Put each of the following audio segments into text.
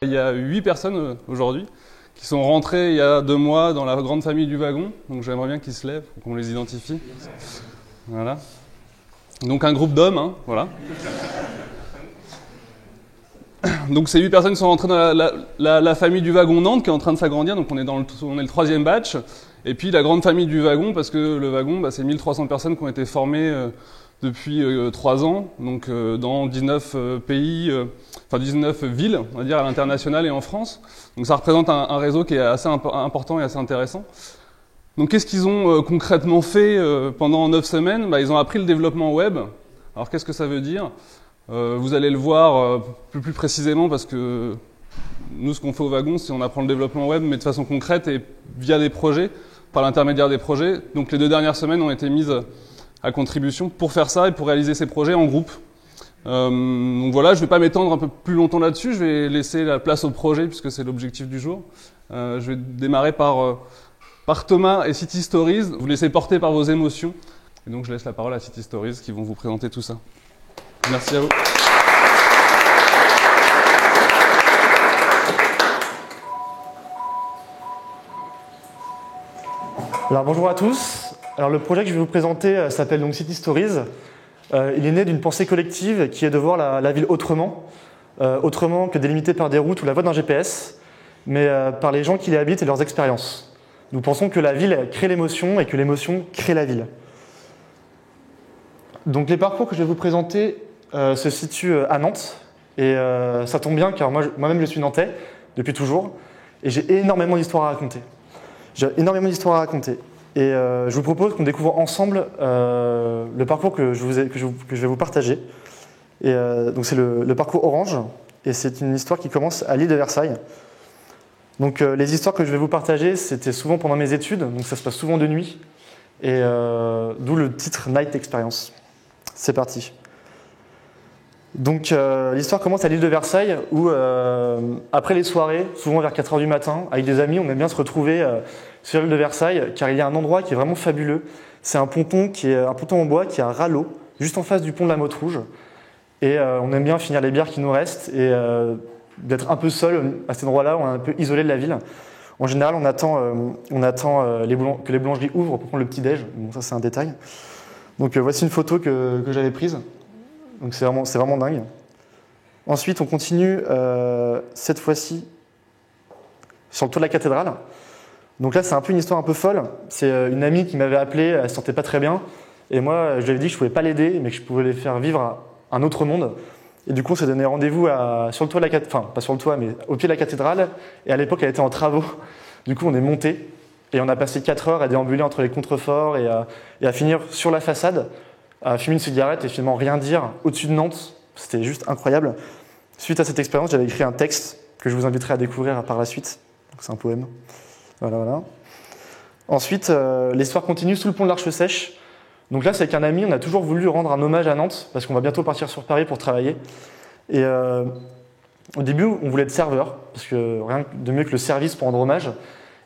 Il y a 8 personnes aujourd'hui qui sont rentrées il y a 2 mois dans la grande famille du wagon. Donc j'aimerais bien qu'ils se lèvent pour qu'on les identifie. Voilà. Donc un groupe d'hommes, hein, voilà. Donc ces 8 personnes sont rentrées dans la famille du wagon Nantes qui est en train de s'agrandir. Donc on est le 3e batch. Et puis la grande famille du wagon, parce que le wagon, c'est 1300 personnes qui ont été formées depuis 3 ans, donc dans 19 pays, 19 villes, on va dire, à l'international et en France. Donc ça représente un réseau qui est assez important et assez intéressant. Donc qu'est-ce qu'ils ont concrètement fait pendant 9 semaines ? Ils ont appris le développement web. Alors qu'est-ce que ça veut dire ? Vous allez le voir plus précisément parce que nous, ce qu'on fait au wagon, c'est on apprend le développement web, mais de façon concrète et via des projets, par l'intermédiaire des projets. Donc les 2 dernières semaines ont été mises à contribution pour faire ça et pour réaliser ces projets en groupe. Donc voilà, je ne vais pas m'étendre un peu plus longtemps là-dessus, je vais laisser la place au projet puisque c'est l'objectif du jour. Je vais démarrer par Thomas et City Stories, vous laissez porter par vos émotions. Et donc je laisse la parole à City Stories qui vont vous présenter tout ça. Merci à vous. Alors bonjour à tous. Alors le projet que je vais vous présenter s'appelle donc City Stories. Il est né d'une pensée collective qui est de voir la ville autrement que délimitée par des routes ou la voie d'un GPS, mais par les gens qui y habitent et leurs expériences. Nous pensons que la ville crée l'émotion et que l'émotion crée la ville. Donc les parcours que je vais vous présenter se situent à Nantes, et ça tombe bien car moi-même je suis nantais depuis toujours, et j'ai énormément d'histoires à raconter. Et je vous propose qu'on découvre ensemble le parcours que je vais vous partager. Et donc c'est le parcours Orange, et c'est une histoire qui commence à l'île de Versailles. Donc les histoires que je vais vous partager, c'était souvent pendant mes études, donc ça se passe souvent de nuit, et d'où le titre Night Experience. C'est parti. Donc l'histoire commence à l'île de Versailles où après les soirées, souvent vers 4h du matin, avec des amis, on aime bien se retrouver sur l'île de Versailles car il y a un endroit qui est vraiment fabuleux. C'est un ponton en bois qui est à Rallot, juste en face du pont de la Motte Rouge. Et on aime bien finir les bières qui nous restent et d'être un peu seul à cet endroit-là, on est un peu isolé de la ville. En général, on attend que les boulangeries ouvrent pour prendre le petit-déj. Bon, ça c'est un détail. Donc voici une photo que j'avais prise. Donc c'est vraiment dingue. Ensuite, on continue cette fois-ci sur le toit de la cathédrale. Donc là, c'est un peu une histoire un peu folle. C'est une amie qui m'avait appelé, elle se sentait pas très bien. Et moi, je lui avais dit que je pouvais pas l'aider, mais que je pouvais les faire vivre à un autre monde. Et du coup, on s'est donné rendez-vous sur le toit de la cathédrale, enfin pas sur le toit, mais au pied de la cathédrale. Et à l'époque, elle était en travaux. Du coup, on est monté et on a passé 4 heures à déambuler entre les contreforts et à finir sur la façade, à fumer une cigarette et finalement rien dire au-dessus de Nantes. C'était juste incroyable. Suite à cette expérience, j'avais écrit un texte que je vous inviterai à découvrir par la suite. Donc c'est un poème. Voilà. Ensuite, l'histoire continue sous le pont de l'Arche Sèche. Donc là, c'est avec un ami, on a toujours voulu rendre un hommage à Nantes parce qu'on va bientôt partir sur Paris pour travailler. Et au début, on voulait être serveur parce que rien de mieux que le service pour rendre hommage.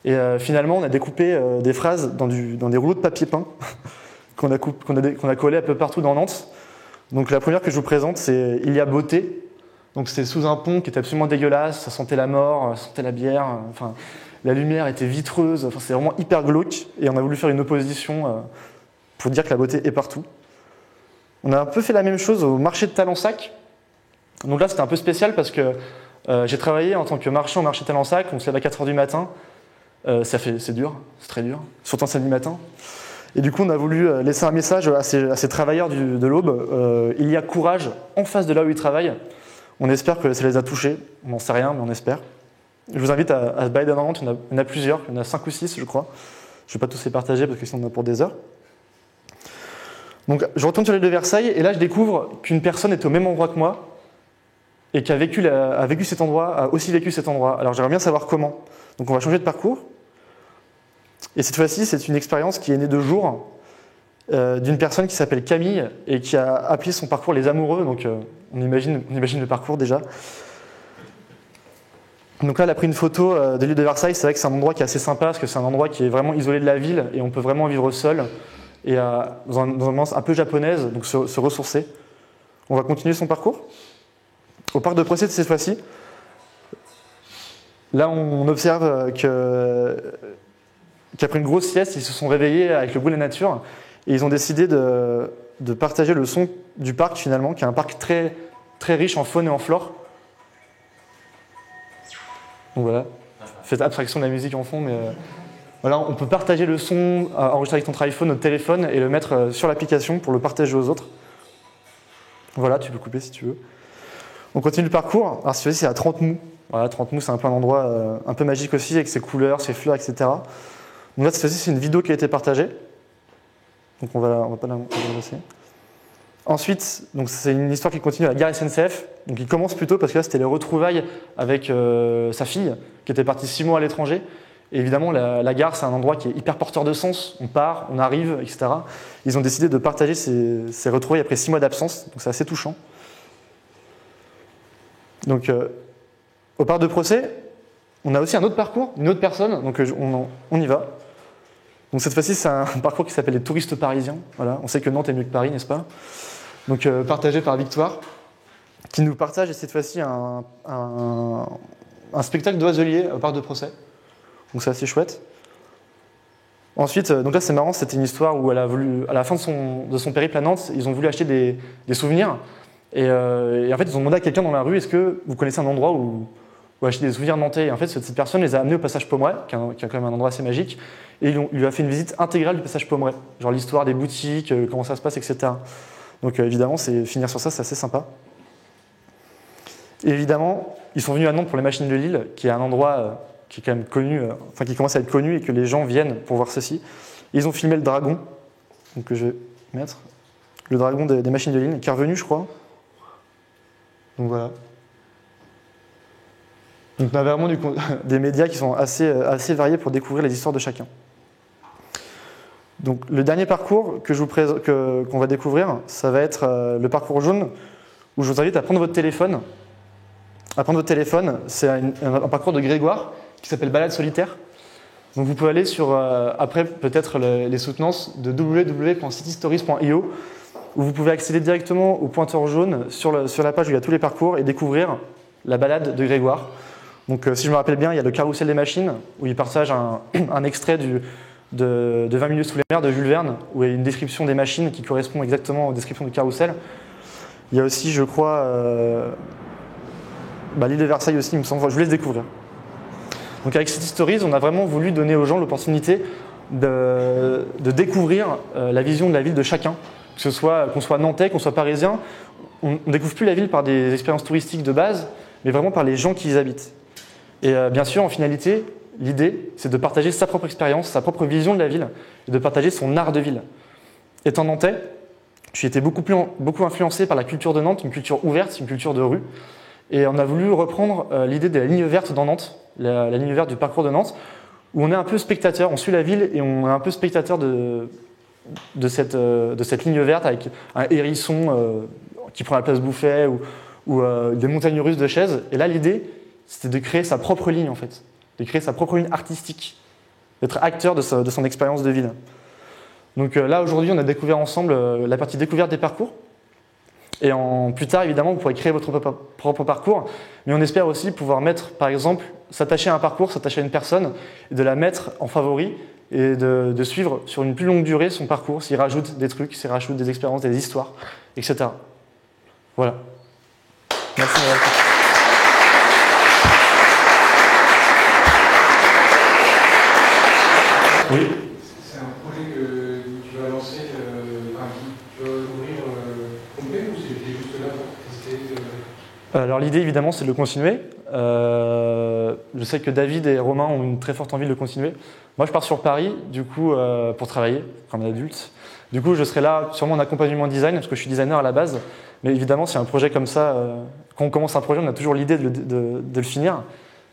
Et finalement, on a découpé des phrases dans des rouleaux de papier peint qu'on a collé un peu partout dans Nantes. Donc la première que je vous présente, c'est « Il y a beauté ». Donc c'était sous un pont qui était absolument dégueulasse, ça sentait la mort, ça sentait la bière, enfin, la lumière était vitreuse, enfin, c'était vraiment hyper glauque. Et on a voulu faire une opposition pour dire que la beauté est partout. On a un peu fait la même chose au marché de Talensac. Donc là, c'était un peu spécial parce que j'ai travaillé en tant que marchand au marché de Talensac, on se lève à 4h du matin. C'est dur, c'est très dur, surtout un samedi matin. Et du coup, on a voulu laisser un message à ces travailleurs de l'Aube. Il y a courage en face de là où ils travaillent. On espère que ça les a touchés. On n'en sait rien, mais on espère. Je vous invite à se balader dans Nantes. Il y en a plusieurs. Il y en a 5 ou 6, je crois. Je ne vais pas tous les partager parce que sinon on en a pour des heures. Donc, je retourne sur l'île de Versailles et là, je découvre qu'une personne est au même endroit que moi et qui a vécu cet endroit, a aussi vécu cet endroit. Alors, j'aimerais bien savoir comment. Donc, on va changer de parcours. Et cette fois-ci, c'est une expérience qui est née de jour d'une personne qui s'appelle Camille et qui a appelé son parcours Les Amoureux. Donc, on imagine le parcours déjà. Donc là, elle a pris une photo de l'île de Versailles. C'est vrai que c'est un endroit qui est assez sympa parce que c'est un endroit qui est vraiment isolé de la ville et on peut vraiment vivre seul et dans une ambiance un peu japonaise, donc se ressourcer. On va continuer son parcours. Au parc de Procès cette fois-ci, Là, on observe qu'après une grosse sieste, ils se sont réveillés avec le goût de la nature et ils ont décidé de partager le son du parc finalement, qui est un parc très, très riche en faune et en flore. Donc voilà, faites abstraction de la musique en fond, mais voilà, on peut partager le son enregistré avec notre iPhone, notre téléphone et le mettre sur l'application pour le partager aux autres. Voilà, tu peux couper si tu veux. On continue le parcours. Alors celui-ci c'est à 30 mous. Voilà, 30 mous c'est un peu un endroit un peu magique aussi avec ses couleurs, ses fleurs, etc. Donc là cette fois-ci c'est une vidéo qui a été partagée. Donc on va pas la laisser. Ensuite, donc c'est une histoire qui continue à la gare SNCF. Donc il commence plutôt parce que là c'était les retrouvailles avec sa fille qui était partie 6 mois à l'étranger. Et évidemment la gare c'est un endroit qui est hyper porteur de sens. On part, on arrive, etc. Ils ont décidé de partager ces retrouvailles après 6 mois d'absence. Donc c'est assez touchant. Donc au parc de procès, on a aussi un autre parcours, une autre personne. Donc on y va. Donc cette fois-ci c'est un parcours qui s'appelle les touristes parisiens. Voilà, on sait que Nantes est mieux que Paris, n'est-ce pas? Donc partagé par Victoire, qui nous partage cette fois-ci un spectacle d'oiselier au parc de procès. Donc c'est assez chouette. Ensuite, donc là c'est marrant, c'était une histoire où elle a voulu, à la fin de son périple à Nantes, ils ont voulu acheter des souvenirs. Et en fait ils ont demandé à quelqu'un dans la rue, est-ce que vous connaissez un endroit où acheter des souvenirs nantais? Et en fait cette personne les a amenés au passage Pommeraye, qui est quand même un endroit assez magique. Et il lui a fait une visite intégrale du passage Pommeraye. Genre l'histoire des boutiques, comment ça se passe, etc. Donc évidemment, finir sur ça, c'est assez sympa. Et évidemment, ils sont venus à Nantes pour les Machines de Lille, qui est un endroit qui est quand même connu, qui commence à être connu et que les gens viennent pour voir ceci. Et ils ont filmé le dragon, donc que je vais mettre, le dragon des Machines de Lille, qui est revenu, je crois. Donc voilà. Donc on a vraiment des médias qui sont assez variés pour découvrir les histoires de chacun. Donc le dernier parcours qu'on va découvrir, ça va être le parcours jaune, où je vous invite à prendre votre téléphone. C'est un parcours de Grégoire qui s'appelle Balade solitaire. Donc vous pouvez aller sur, après peut-être les soutenances de www.citystories.io, où vous pouvez accéder directement au pointeur jaune sur la page où il y a tous les parcours et découvrir la balade de Grégoire. Donc si je me rappelle bien, il y a le carrousel des machines, où il partage un extrait de 20 minutes sous les mers de Jules Verne, où il y a une description des machines qui correspond exactement aux descriptions du carrousel. Il y a aussi, je crois, l'île de Versailles aussi, il me semble. Je vous laisse découvrir. Donc avec City Stories, on a vraiment voulu donner aux gens l'opportunité de découvrir la vision de la ville de chacun, qu'on soit nantais, qu'on soit parisien. On ne découvre plus la ville par des expériences touristiques de base, mais vraiment par les gens qui y habitent. Et bien sûr, en finalité, l'idée, c'est de partager sa propre expérience, sa propre vision de la ville, et de partager son art de ville. Étant nantais, j'ai été beaucoup influencé par la culture de Nantes, une culture ouverte, une culture de rue. Et on a voulu reprendre l'idée de la ligne verte dans Nantes, la ligne verte du parcours de Nantes, où on est un peu spectateur, on suit la ville et on est un peu spectateur de cette ligne verte avec un hérisson qui prend la place Bouffet ou des montagnes russes de chaises. Et là, l'idée, c'était de créer sa propre ligne, en fait, de créer sa propre ligne artistique, d'être acteur de son expérience de ville. Donc là, aujourd'hui, on a découvert ensemble la partie découverte des parcours. Et plus tard, évidemment, vous pourrez créer votre propre parcours, mais on espère aussi pouvoir mettre, par exemple, s'attacher à un parcours, s'attacher à une personne, et de la mettre en favori, et de suivre sur une plus longue durée son parcours, s'il rajoute des trucs, s'il rajoute des expériences, des histoires, etc. Voilà. Merci. Oui. C'est un projet que tu vas lancer, tu vas ouvrir complet ou c'était juste là pour tester Alors l'idée évidemment c'est de le continuer. Je sais que David et Romain ont une très forte envie de le continuer. Moi je pars sur Paris du coup pour travailler comme adulte. Du coup je serai là sûrement en accompagnement design parce que je suis designer à la base. Mais évidemment c'est un projet comme ça, quand on commence un projet on a toujours l'idée de le finir.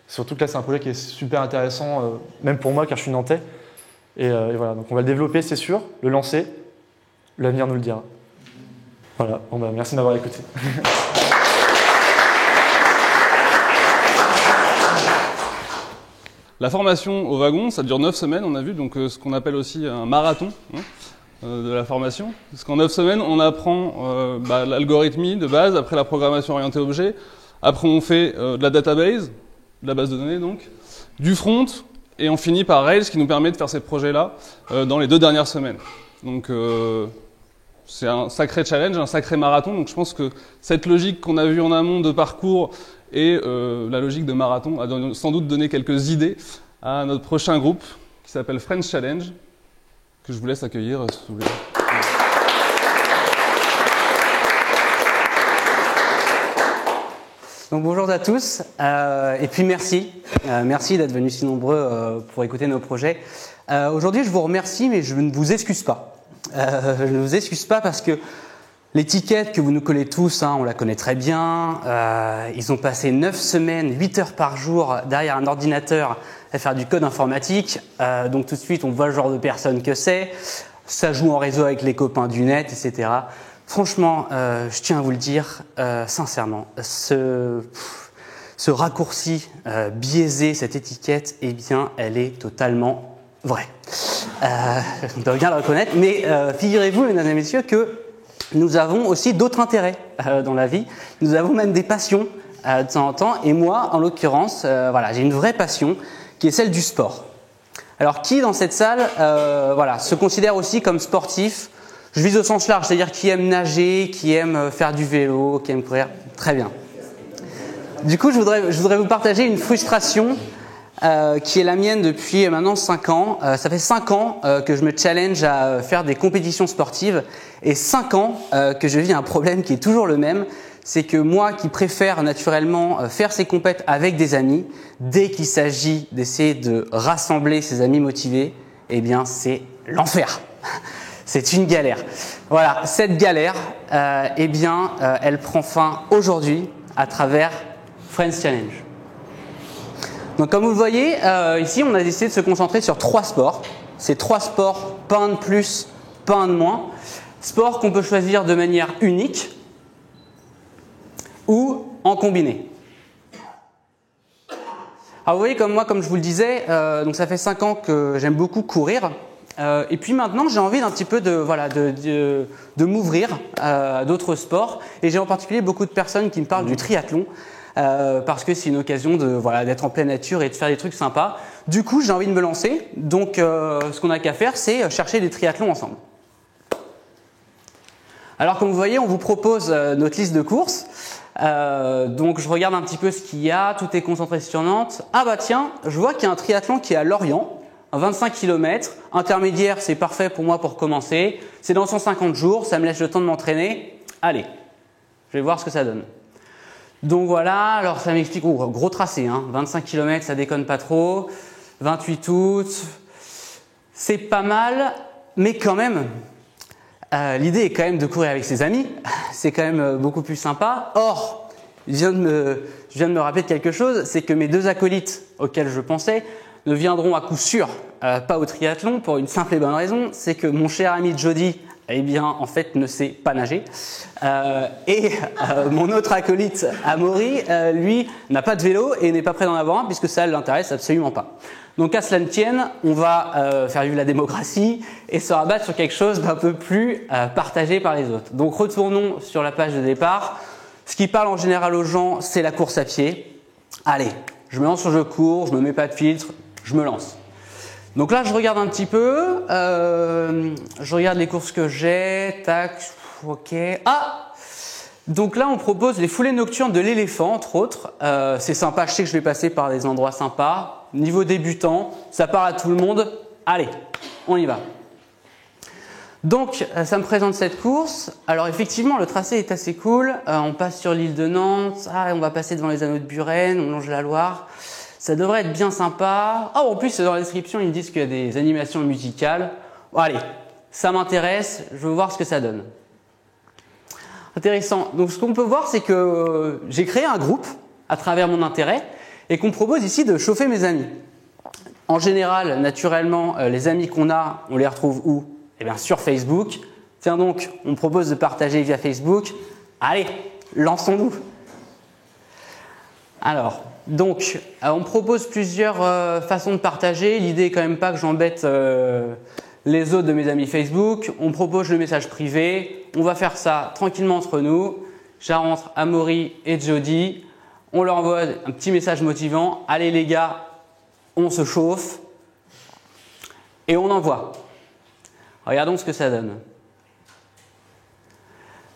Surtout que là c'est un projet qui est super intéressant, même pour moi car je suis nantais. Et voilà, donc on va le développer, c'est sûr, le lancer, l'avenir nous le dira. Voilà, bon bah, merci de m'avoir écouté. La formation au wagon, ça dure 9 semaines, on a vu, donc ce qu'on appelle aussi un marathon de la formation. Parce qu'en 9 semaines, on apprend l'algorithmie de base, après la programmation orientée objet, après on fait de la database, de la base de données donc, du front, et on finit par Rails qui nous permet de faire ces projets-là dans les 2 dernières semaines. Donc c'est un sacré challenge, un sacré marathon. Donc je pense que cette logique qu'on a vue en amont de parcours et la logique de marathon a sans doute donné quelques idées à notre prochain groupe qui s'appelle French Challenge, que je vous laisse accueillir si vous voulez. Donc bonjour à tous, et puis merci d'être venus si nombreux pour écouter nos projets. Aujourd'hui je vous remercie, mais je ne vous excuse pas. Je ne vous excuse pas parce que l'étiquette que vous nous collez tous, on la connaît très bien. Ils ont passé 9 semaines, 8 heures par jour derrière un ordinateur à faire du code informatique. Donc tout de suite on voit le genre de personne que c'est. Ça joue en réseau avec les copains du net, etc. Franchement, je tiens à vous le dire sincèrement, ce raccourci biaisé, cette étiquette, eh bien, elle est totalement vraie. On doit bien le reconnaître, mais figurez-vous, mesdames et messieurs, que nous avons aussi d'autres intérêts dans la vie. Nous avons même des passions de temps en temps, et moi, en l'occurrence, voilà, j'ai une vraie passion qui est celle du sport. Alors, qui dans cette salle voilà, se considère aussi comme sportif? Je vise au sens large, c'est-à-dire qui aime nager, qui aime faire du vélo, qui aime courir. Très bien. Du coup, je voudrais vous partager une frustration qui est la mienne depuis maintenant 5 ans. Ça fait 5 ans que je me challenge à faire des compétitions sportives et 5 ans que je vis un problème qui est toujours le même. C'est que moi qui préfère naturellement faire ces compètes avec des amis, dès qu'il s'agit d'essayer de rassembler ces amis motivés, eh bien c'est l'enfer. C'est une galère. Voilà, cette galère, eh bien, elle prend fin aujourd'hui à travers French Challenge. Donc, comme vous le voyez, ici, on a décidé de se concentrer sur 3 sports. C'est 3 sports, pas un de plus, pas un de moins. Sports qu'on peut choisir de manière unique ou en combiné. Alors, vous voyez, comme moi, comme je vous le disais, donc ça fait 5 ans que j'aime beaucoup courir. Et puis maintenant, j'ai envie d'un petit peu de m'ouvrir à d'autres sports. Et j'ai en particulier beaucoup de personnes qui me parlent du triathlon parce que c'est une occasion d'être en pleine nature et de faire des trucs sympas. Du coup, j'ai envie de me lancer. Donc, ce qu'on n'a qu'à faire, c'est chercher des triathlons ensemble. Alors, comme vous voyez, on vous propose notre liste de courses. Donc, je regarde un petit peu ce qu'il y a. Tout est concentré sur Nantes. Ah bah tiens, je vois qu'il y a un triathlon qui est à Lorient. 25 km, intermédiaire, c'est parfait pour moi pour commencer. C'est dans 150 jours, ça me laisse le temps de m'entraîner. Allez, je vais voir ce que ça donne. Donc voilà, alors ça m'explique, gros tracé, 25 km, ça déconne pas trop. 28 août, c'est pas mal, mais quand même, l'idée est quand même de courir avec ses amis. C'est quand même beaucoup plus sympa. Or, je viens de me rappeler de quelque chose, c'est que mes 2 acolytes auxquels je pensais ne viendront à coup sûr pas au triathlon pour une simple et bonne raison, c'est que mon cher ami Jody, eh bien, en fait, ne sait pas nager. Et mon autre acolyte, Amaury, lui, n'a pas de vélo et n'est pas prêt d'en avoir un puisque ça ne l'intéresse absolument pas. Donc, à cela ne tienne, on va faire vivre la démocratie et se rabattre sur quelque chose d'un peu plus partagé par les autres. Donc, retournons sur la page de départ. Ce qui parle en général aux gens, c'est la course à pied. Allez, je me lance sur je cours, je me mets pas de filtre, je me lance. Donc là, je regarde un petit peu, je regarde les courses que j'ai, tac, ok. Ah! Donc là, on propose les foulées nocturnes de l'éléphant, entre autres. C'est sympa, je sais que je vais passer par des endroits sympas. Niveau débutant, ça parle à tout le monde. Allez, on y va. Donc, ça me présente cette course. Alors effectivement, le tracé est assez cool. On passe sur l'île de Nantes, on va passer devant les anneaux de Buren, on longe la Loire. Ça devrait être bien sympa. Oh, en plus, dans la description, ils me disent qu'il y a des animations musicales. Bon, allez, ça m'intéresse, je veux voir ce que ça donne. Intéressant. Donc, ce qu'on peut voir, c'est que j'ai créé un groupe à travers mon intérêt et qu'on propose ici de chauffer mes amis. En général, naturellement, les amis qu'on a, on les retrouve où? Eh bien, sur Facebook. Tiens donc, on propose de partager via Facebook. Allez, lançons-nous. Alors, donc, on propose plusieurs façons de partager. L'idée est quand même pas que j'embête les autres de mes amis Facebook. On propose le message privé. On va faire ça tranquillement entre nous. J'entre Amaury et Jody. on leur envoie un petit message motivant. Allez les gars, on se chauffe et on envoie. Regardons ce que ça donne.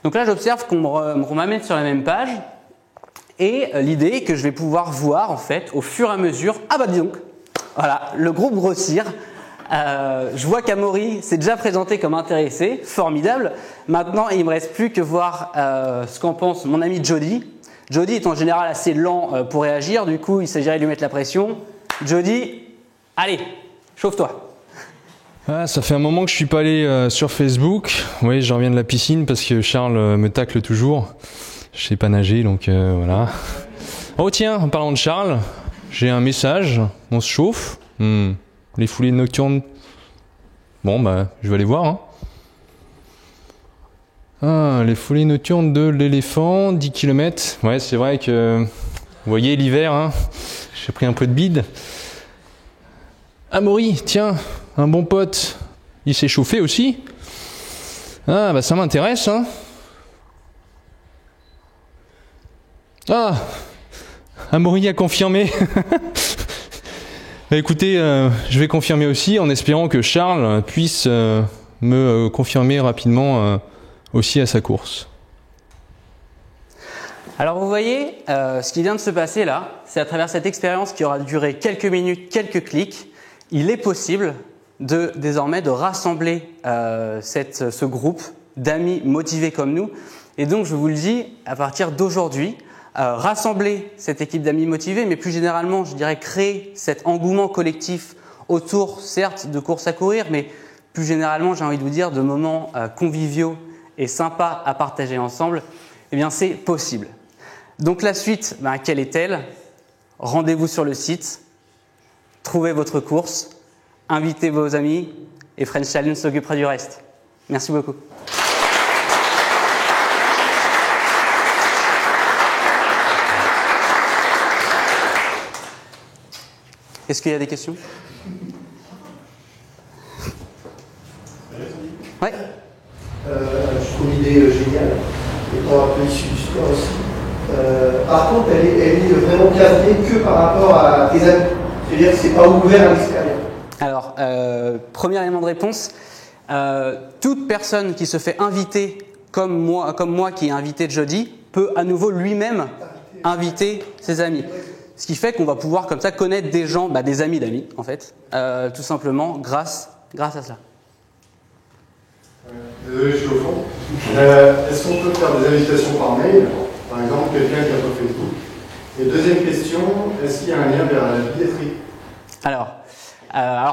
Donc là, j'observe qu'on m'amène sur la même page et l'idée est que je vais pouvoir voir en fait au fur et à mesure. Ah bah dis donc, voilà, le groupe grossir. Je vois qu'Amaury s'est déjà présenté comme intéressé, formidable. Maintenant, il ne me reste plus que voir ce qu'en pense mon ami Jody. Jody est en général assez lent pour réagir, du coup, il s'agirait de lui mettre la pression. Jody, allez, chauffe-toi. Ah, ça fait un moment que je suis pas allé sur Facebook. Oui, je reviens de la piscine parce que Charles me tacle toujours. Je sais pas nager, donc voilà. Oh tiens, en parlant de Charles, j'ai un message. On se chauffe. Les foulées nocturnes. Bon, bah, je vais aller voir. Hein. Ah, les foulées nocturnes de l'éléphant, 10 km. Ouais, c'est vrai que, vous voyez, l'hiver, hein, j'ai pris un peu de bide. Amaury, tiens, un bon pote, il s'est chauffé aussi. Ah, bah ça m'intéresse, hein. Ah, Amaury a confirmé. Bah écoutez, je vais confirmer aussi en espérant que Charles puisse me confirmer rapidement aussi à sa course. Alors vous voyez, ce qui vient de se passer là, c'est à travers cette expérience qui aura duré quelques minutes, quelques clics, il est possible désormais de rassembler ce groupe d'amis motivés comme nous. Et donc je vous le dis, à partir d'aujourd'hui, rassembler cette équipe d'amis motivés, mais plus généralement, je dirais créer cet engouement collectif autour, certes, de courses à courir, mais plus généralement, j'ai envie de vous dire, de moments conviviaux et sympas à partager ensemble, eh bien c'est possible. Donc la suite, quelle est-elle? Rendez-vous sur le site, trouvez votre course, invitez vos amis et French Challenge s'occupera du reste. Merci beaucoup. Est-ce qu'il y a des questions? Ouais. Je trouve l'idée géniale, étant un peu issue du sport aussi. Par contre, elle est vraiment cadrée que par rapport à tes amis. C'est-à-dire que c'est pas ouvert à l'extérieur. Alors, premier élément de réponse, toute personne qui se fait inviter, comme moi qui ai invité Jody, peut à nouveau lui-même inviter ses amis. Ce qui fait qu'on va pouvoir comme ça connaître des gens, des amis d'amis en fait, tout simplement grâce à cela. Désolé, je suis au fond. Est-ce qu'on peut faire des invitations par mail, par exemple quelqu'un qui a pas Facebook? Et deuxième question, est-ce qu'il y a un lien vers la billetterie? Alors,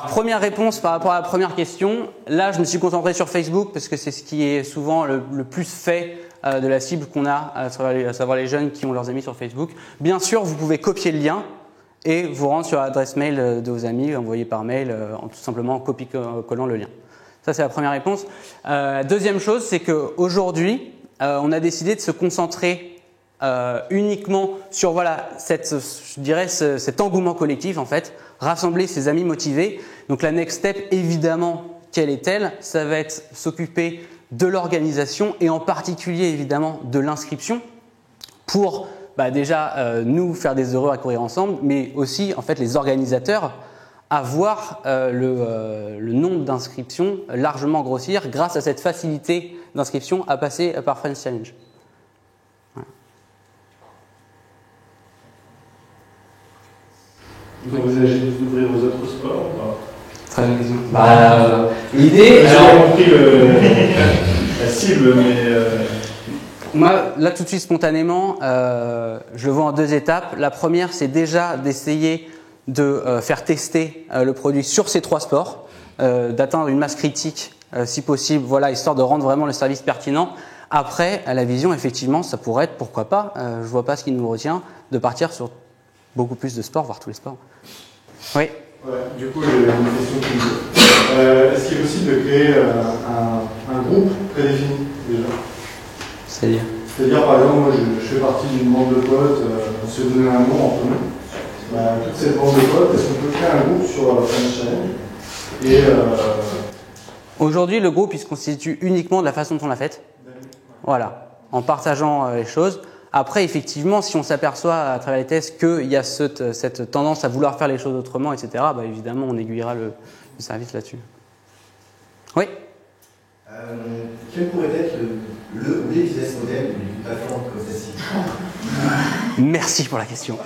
première réponse par rapport à la première question. Là, je me suis concentré sur Facebook parce que c'est ce qui est souvent le plus fait de la cible qu'on a, à savoir les jeunes qui ont leurs amis sur Facebook. Bien sûr, vous pouvez copier le lien et vous rendre sur l'adresse mail de vos amis, envoyer par mail en tout simplement copiant le lien. Ça, c'est la première réponse. Deuxième chose, c'est qu'aujourd'hui, on a décidé de se concentrer uniquement sur cet engouement collectif en fait, rassembler ses amis motivés. Donc la next step, évidemment, quelle est-elle? Ça va être s'occuper de l'organisation et en particulier évidemment de l'inscription pour déjà nous faire des heureux à courir ensemble, mais aussi en fait les organisateurs à voir le nombre d'inscriptions largement grossir grâce à cette facilité d'inscription à passer par French Challenge. Vous envisagez d'ouvrir aux autres sports ou pas? Très bonne question. L'idée. J'ai compris la cible, mais. Moi, là, tout de suite, spontanément, je le vois en deux étapes. La première, c'est déjà d'essayer de faire tester le produit sur ces trois sports, d'atteindre une masse critique, si possible, histoire de rendre vraiment le service pertinent. Après, à la vision, effectivement, ça pourrait être, pourquoi pas, je vois pas ce qui nous retient, de partir sur beaucoup plus de sports, voire tous les sports. Oui. Ouais, du coup, j'ai une question qui me dit. Est-ce qu'il est possible de créer un groupe prédéfini déjà? C'est-à-dire, par exemple, moi je fais partie d'une bande de potes, on se donne un nom entre nous. Toute cette bande de potes, est-ce qu'on peut créer un groupe sur French Challenge? Aujourd'hui, le groupe il se constitue uniquement de la façon dont on l'a faite. Voilà, en partageant les choses. Après, effectivement, si on s'aperçoit à travers les tests qu'il y a cette tendance à vouloir faire les choses autrement, etc., bah, évidemment, on aiguillera le service là-dessus. Oui. Quel pourrait être le business model d'une plateforme comme celle-ci? Merci pour la question.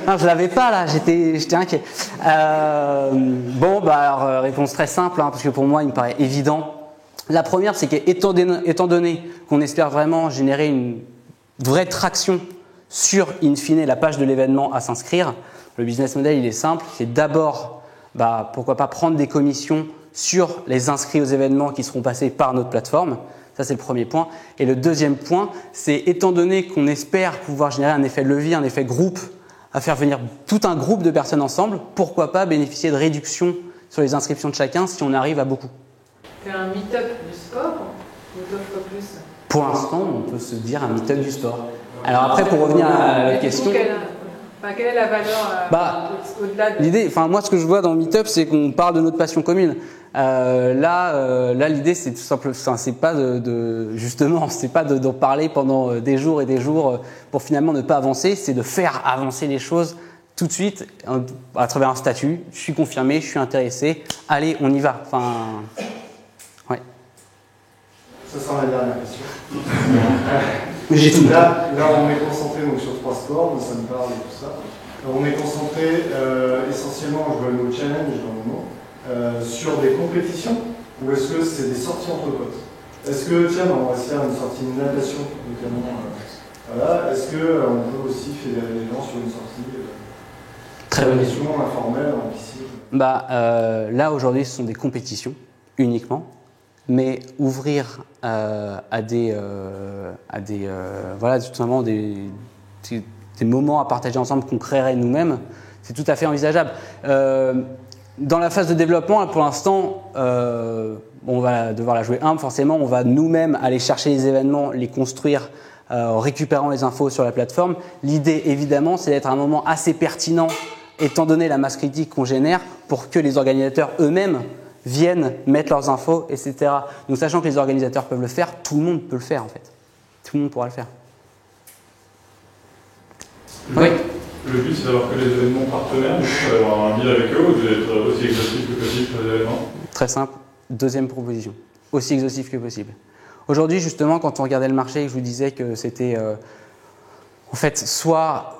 Non, je l'avais pas là, j'étais inquiet. Bon, bah alors, réponse très simple, hein, parce que pour moi, il me paraît évident. La première, c'est qu'étant donné qu'on espère vraiment générer une vraie traction sur, in fine, la page de l'événement à s'inscrire, le business model, il est simple. C'est d'abord, bah, pourquoi pas prendre des commissions sur les inscrits aux événements qui seront passés par notre plateforme. Ça, c'est le premier point. Et le deuxième point, c'est étant donné qu'on espère pouvoir générer un effet de levier, un effet groupe, à faire venir tout un groupe de personnes ensemble, pourquoi pas bénéficier de réductions sur les inscriptions de chacun si on arrive à beaucoup. C'est un meet-up du sport ou t'offres plus? Pour l'instant, on peut se dire un meet-up du sport. Alors après, pour revenir à la question... Quelle est la valeur au-delà de... L'idée, moi, ce que je vois dans le meet-up, c'est qu'on parle de notre passion commune. Là, l'idée, c'est tout simple, c'est pas justement, c'est pas d'en parler pendant des jours et des jours pour finalement ne pas avancer, c'est de faire avancer les choses tout de suite à travers un statut. Je suis confirmé, je suis intéressé. Allez, on y va. Ouais. Ça sera ma dernière question. J'ai tout. Là, on est concentré donc, sur 3 sports, donc ça me parle et tout ça. Alors, on est concentré essentiellement, je vois le mot challenge dans le nom, sur des compétitions, ou est-ce que c'est des sorties entre potes? Est-ce que, tiens, on va se faire une sortie de natation, notamment, voilà, est-ce qu'on peut aussi fédérer les gens sur une sortie très bonne question informelle en piscine? Là, aujourd'hui, ce sont des compétitions uniquement. Mais ouvrir à des voilà, tout simplement des moments à partager ensemble qu'on créerait nous-mêmes, c'est tout à fait envisageable. Dans la phase de développement, pour l'instant, on va devoir la jouer humble, forcément, on va nous-mêmes aller chercher les événements, les construire en récupérant les infos sur la plateforme. L'idée, évidemment, c'est d'être à un moment assez pertinent, étant donné la masse critique qu'on génère, pour que les organisateurs eux-mêmes viennent mettre leurs infos, etc. Donc, sachant que les organisateurs peuvent le faire, tout le monde peut le faire, en fait. Tout le monde pourra le faire. Oui. Le but, c'est d'avoir que les événements partenaires, du coup, d'avoir un deal avec eux, ou d'être aussi exhaustif que possible sur les événements? Très simple. Deuxième proposition. Aussi exhaustif que possible. Aujourd'hui, justement, quand on regardait le marché et que je vous disais que c'était, en fait, soit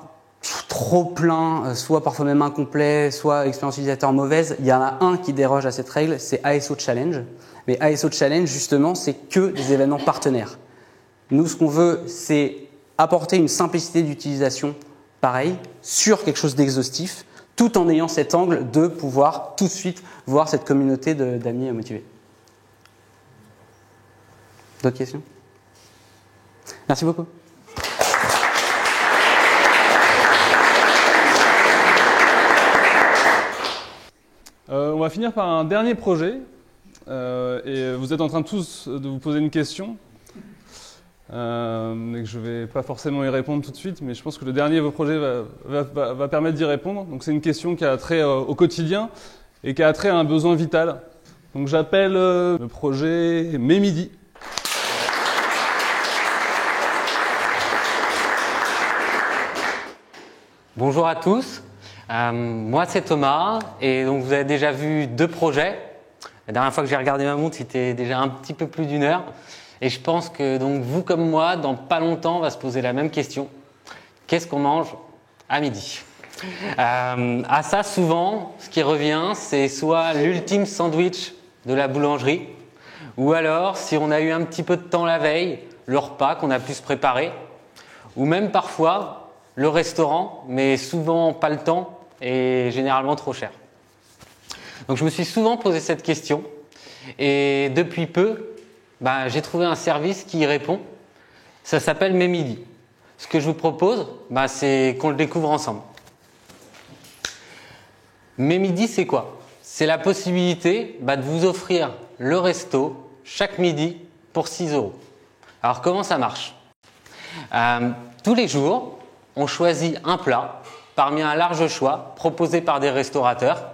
trop plein, soit parfois même incomplet, soit expérience utilisateur mauvaise, il y en a un qui déroge à cette règle, c'est ASO Challenge. Mais ASO Challenge, justement, c'est que des événements partenaires. Nous, ce qu'on veut, c'est apporter une simplicité d'utilisation pareil, sur quelque chose d'exhaustif, tout en ayant cet angle de pouvoir tout de suite voir cette communauté d'amis motivés. D'autres questions? Merci beaucoup. On va finir par un dernier projet. Et vous êtes en train tous de vous poser une question. Et que je ne vais pas forcément y répondre tout de suite, mais je pense que le dernier de vos projets va permettre d'y répondre. Donc c'est une question qui a trait au quotidien et qui a trait à un besoin vital. Donc j'appelle le projet Mes Midi. Bonjour à tous, moi c'est Thomas et donc vous avez déjà vu 2 projets. La dernière fois que j'ai regardé ma montre, c'était déjà un petit peu plus d'1 heure. Et je pense que donc vous comme moi, dans pas longtemps, on va se poser la même question. Qu'est-ce qu'on mange à midi? À ça, souvent, ce qui revient, c'est soit l'ultime sandwich de la boulangerie, ou alors, si on a eu un petit peu de temps la veille, le repas qu'on a pu se préparer, ou même parfois le restaurant, mais souvent pas le temps et généralement trop cher. Donc je me suis souvent posé cette question et depuis peu, j'ai trouvé un service qui y répond. Ça s'appelle Mes Midi. Ce que je vous propose, c'est qu'on le découvre ensemble. Mes Midi, c'est quoi? C'est la possibilité de vous offrir le resto chaque midi pour 6 €. Alors comment ça marche? Tous les jours, on choisit un plat parmi un large choix proposé par des restaurateurs.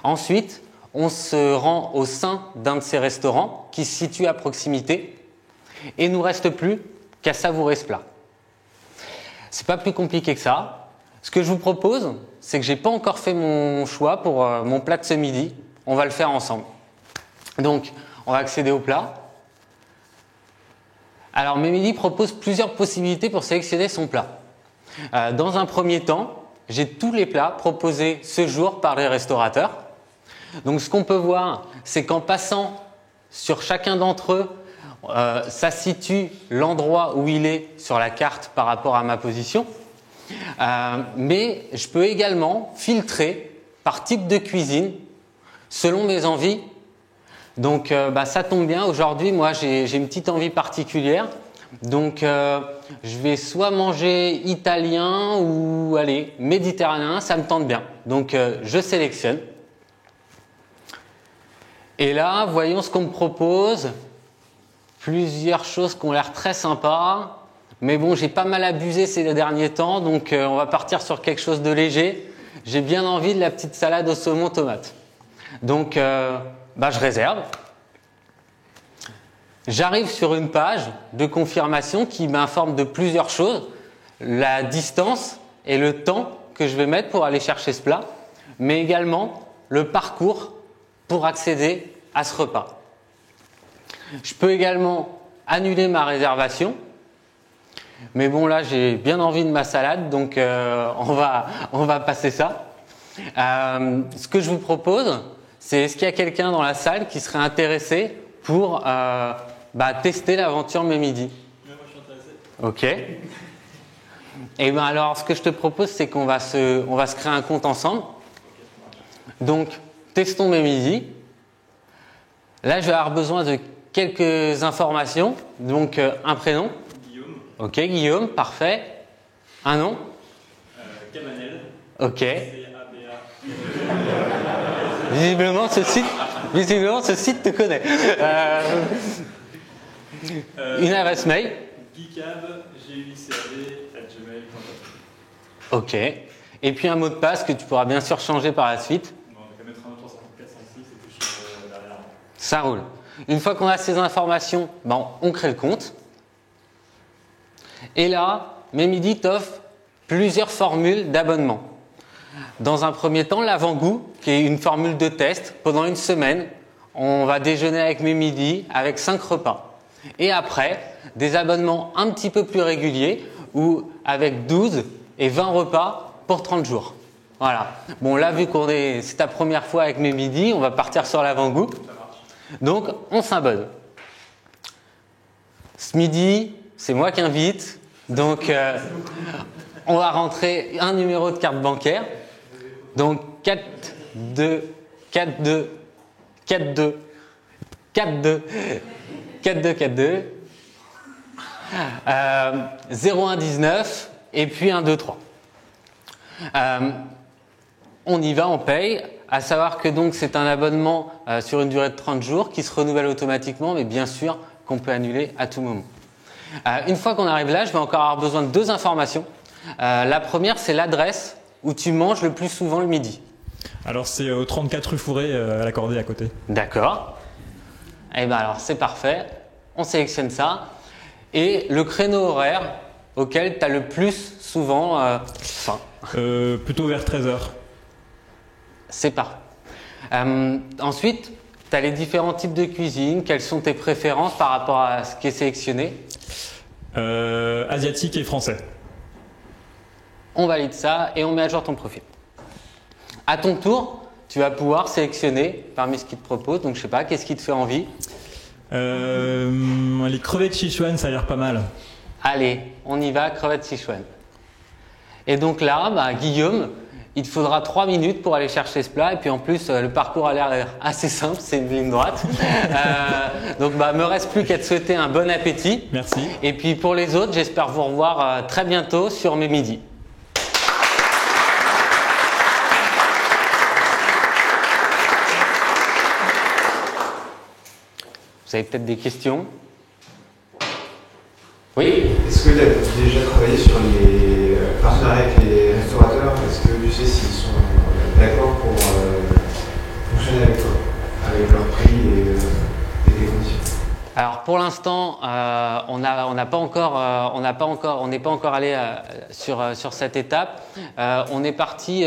Ensuite, on se rend au sein d'un de ces restaurants qui se situe à proximité. et il nous reste plus qu'à savourer ce plat. C'est pas plus compliqué que ça. Ce que je vous propose, c'est que j'ai pas encore fait mon choix pour mon plat de ce midi. On va le faire ensemble. Donc, on va accéder au plat. Alors, Memidi propose plusieurs possibilités pour sélectionner son plat. Dans un premier temps, j'ai tous les plats proposés ce jour par les restaurateurs. Donc, ce qu'on peut voir, c'est qu'en passant sur chacun d'entre eux, ça situe l'endroit où il est sur la carte par rapport à ma position. Mais je peux également filtrer par type de cuisine selon mes envies. Donc ça tombe bien, aujourd'hui moi j'ai une petite envie particulière. Donc je vais soit manger italien ou allez, méditerranéen, ça me tente bien. Donc je sélectionne. Et là, voyons ce qu'on me propose. Plusieurs choses qui ont l'air très sympas. Mais bon, j'ai pas mal abusé ces derniers temps, donc on va partir sur quelque chose de léger. J'ai bien envie de la petite salade au saumon tomate. Donc je réserve. J'arrive sur une page de confirmation qui m'informe de plusieurs choses. La distance et le temps que je vais mettre pour aller chercher ce plat, mais également le parcours pour accéder à ce repas. Je peux également annuler ma réservation. Mais bon, là, j'ai bien envie de ma salade, donc on va passer ça. Ce que je vous propose, c'est est-ce qu'il y a quelqu'un dans la salle qui serait intéressé pour tester l'aventure Memidi? Moi, je suis intéressé. Ok. Et bien alors, ce que je te propose, c'est qu'on va se créer un compte ensemble. Donc, testons Memidi. Là, je vais avoir besoin de quelques informations. Donc, un prénom. Guillaume. Ok, Guillaume, parfait. Un nom. Cabanel. Ok. C-A-B-A. Visiblement, ce site te connaît. Une adresse mail. Guicab, GUICAB@gmail.com. Ok. Et puis un mot de passe que tu pourras bien sûr changer par la suite. Bon, on va mettre un 354 et puis je change derrière. Ça roule. Une fois qu'on a ces informations, on crée le compte. Et là, Memidi t'offre plusieurs formules d'abonnement. Dans un premier temps, l'avant-goût, qui est une formule de test. Pendant une semaine, on va déjeuner avec Memidi avec 5 repas. Et après, des abonnements un petit peu plus réguliers, ou avec 12 et 20 repas pour 30 jours. Voilà. Bon, là, vu c'est ta première fois avec Memidi, on va partir sur l'avant-goût. Donc, on s'abonne. Ce midi, c'est moi qui invite. Donc, on va rentrer un numéro de carte bancaire. Donc, 4, 2, 4, 2, 4, 2, 4, 2, 4, 2, 4, 2, 01 19 et puis 1, 2, 3. On y va, on paye. À savoir que donc c'est un abonnement sur une durée de 30 jours qui se renouvelle automatiquement, mais bien sûr qu'on peut annuler à tout moment. Une fois qu'on arrive là, je vais encore avoir besoin de 2 informations. La première, c'est l'adresse où tu manges le plus souvent le midi. Alors c'est au 34 rue Fourré à la Cordée à côté. D'accord. Et bien alors c'est parfait. On sélectionne ça. Et le créneau horaire auquel tu as le plus souvent faim. Plutôt vers 13h. C'est parfait. Ensuite, tu as les différents types de cuisine. Quelles sont tes préférences par rapport à ce qui est sélectionné? Asiatique et français. On valide ça et on met à jour ton profil. À ton tour, tu vas pouvoir sélectionner parmi ce qu'ils te proposent. Donc, je sais pas, qu'est-ce qui te fait envie? Les crevettes Sichuan, ça a l'air pas mal. Allez, on y va, crevettes Sichuan. Et donc là, Guillaume, il te faudra 3 minutes pour aller chercher ce plat. Et puis en plus, le parcours a l'air assez simple, c'est une ligne droite. Donc, me reste plus qu'à te souhaiter un bon appétit. Merci. Et puis pour les autres, j'espère vous revoir très bientôt sur Memidi. Vous avez peut-être des questions? Oui? Est-ce que tu as déjà travaillé sur les partenariats avec les restaurateurs? Est-ce que tu sais s'ils sont d'accord pour fonctionner avec toi, avec leur prix et tes conditions? Alors pour l'instant, on n'est pas encore allé sur cette étape. On est parti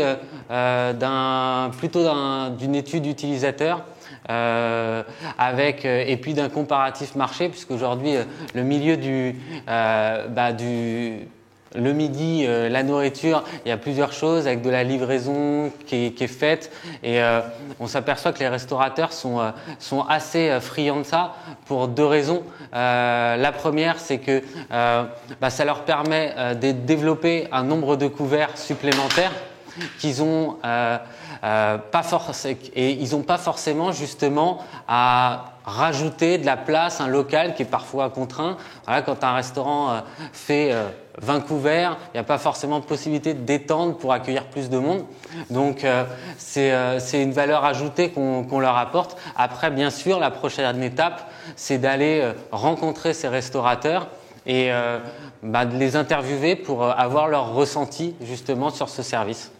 plutôt d'une étude utilisateur. Et puis d'un comparatif marché, puisqu'aujourd'hui le milieu le midi, la nourriture, il y a plusieurs choses avec de la livraison qui est faite et on s'aperçoit que les restaurateurs sont assez friands de ça pour deux raisons. La première, c'est que ça leur permet de développer un nombre de couverts supplémentaires qu'ils ont ils n'ont pas forcément justement à rajouter de la place, un local qui est parfois contraint. Voilà, quand un restaurant fait 20 couverts, il n'y a pas forcément de possibilité d'étendre pour accueillir plus de monde. Donc c'est une valeur ajoutée qu'on leur apporte. Après, bien sûr, la prochaine étape, c'est d'aller rencontrer ces restaurateurs et de les interviewer pour avoir leur ressenti justement sur ce service.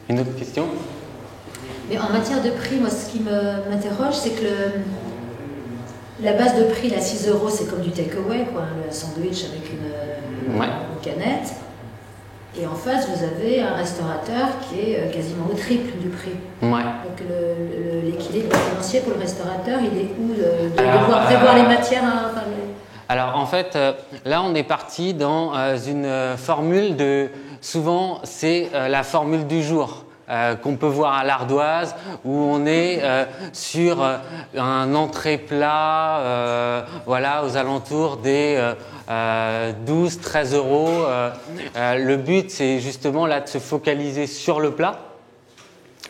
Une autre question ? Mais en matière de prix, moi, ce qui m'interroge, c'est que la base de prix, là, 6 €, c'est comme du takeaway, quoi, le sandwich avec une canette. Et en face, vous avez un restaurateur qui est quasiment au triple du prix. Ouais. Donc l'équilibre financier pour le restaurateur, il est où de devoir prévoir les matières Alors en fait, là, on est parti dans une formule souvent, c'est la formule du jour qu'on peut voir à l'Ardoise, où on est sur un entrée-plat, aux alentours des 12-13 €. Le but, c'est justement là de se focaliser sur le plat.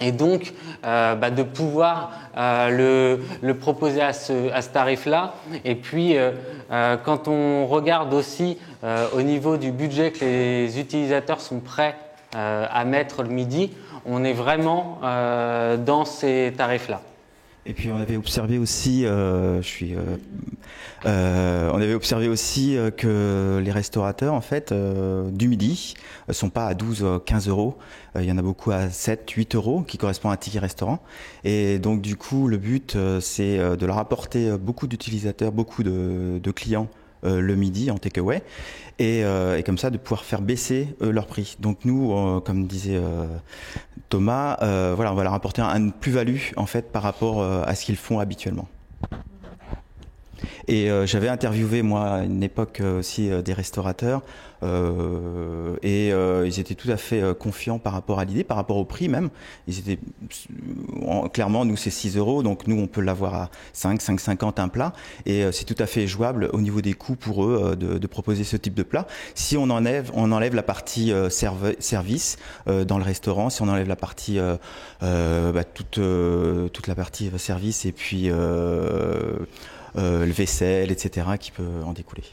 Et donc, de pouvoir le proposer à ce tarif-là. Et puis, quand on regarde aussi au niveau du budget que les utilisateurs sont prêts à mettre le midi, on est vraiment dans ces tarifs-là. Et puis on avait observé aussi, que les restaurateurs en fait du midi sont pas à 12-15 €. Il y en a beaucoup à 7-8 € qui correspond à un ticket restaurant. Et donc du coup le but c'est de leur apporter beaucoup d'utilisateurs, beaucoup de clients le midi en takeaway et comme ça de pouvoir faire baisser leur prix. Donc nous, comme disait Thomas, on va leur apporter une plus-value en fait par rapport à ce qu'ils font habituellement. Et j'avais interviewé moi à une époque aussi des restaurateurs et ils étaient tout à fait confiants par rapport à l'idée, par rapport au prix même. Ils étaient clairement, nous c'est 6 €, donc nous on peut l'avoir à 5,50 un plat et c'est tout à fait jouable au niveau des coûts pour eux de proposer ce type de plat. Si on enlève la partie service dans le restaurant, si on enlève la partie toute la partie service et puis le vaisselle, etc., qui peut en découler.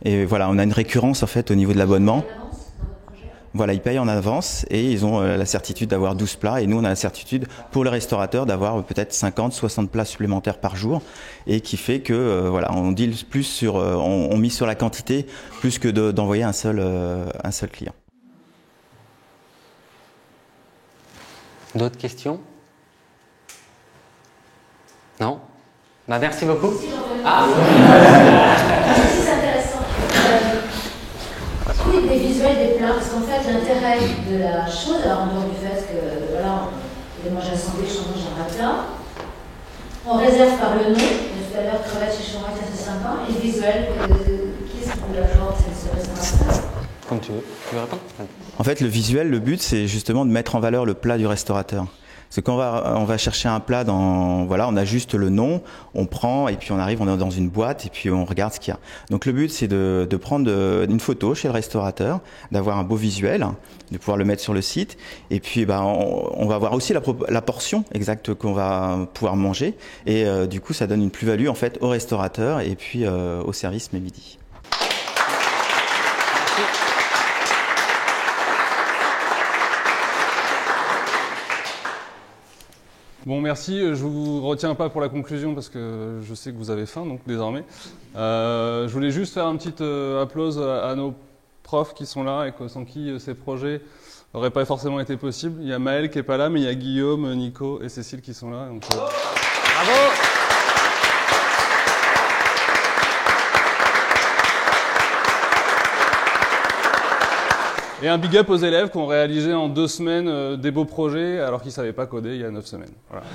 Et voilà, on a une récurrence en fait au niveau de l'abonnement. Voilà, ils payent en avance et ils ont la certitude d'avoir 12 plats. Et nous, on a la certitude pour le restaurateur d'avoir peut-être 50-60 plats supplémentaires par jour. Et qui fait que, on deal plus sur, on mise sur la quantité plus que d'envoyer un seul client. D'autres questions? Non? Merci beaucoup. C'est intéressant. Des visuels des plats, parce qu'en fait l'intérêt de la chose, alors en dehors du fait que on mange un sandwich, on mange un plat, on réserve par le nom. Tout à l'heure, crevettes chez Chouin, c'est sympa. Et le visuel, qu'est-ce qui vous l'apporte ce restaurateur? Comme tu veux. Tu veux répondre? En fait, le visuel, le but, c'est justement de mettre en valeur le plat du restaurateur. C'est quand on va chercher un plat on a juste le nom, on prend et puis on arrive, on est dans une boîte et puis on regarde ce qu'il y a. Donc le but, c'est de prendre une photo chez le restaurateur, d'avoir un beau visuel, de pouvoir le mettre sur le site et puis on va voir aussi la portion exacte qu'on va pouvoir manger et du coup, ça donne une plus-value en fait au restaurateur et puis au service mes midi. Bon, merci. Je vous retiens pas pour la conclusion parce que je sais que vous avez faim, donc désormais. Je voulais juste faire un petit applause à nos profs qui sont là et sans qui ces projets n'aurait pas forcément été possible. Il y a Maël qui est pas là, mais il y a Guillaume, Nico et Cécile qui sont là. Donc, Bravo. Et un big up aux élèves qui ont réalisé en 2 semaines des beaux projets alors qu'ils ne savaient pas coder il y a 9 semaines. Voilà.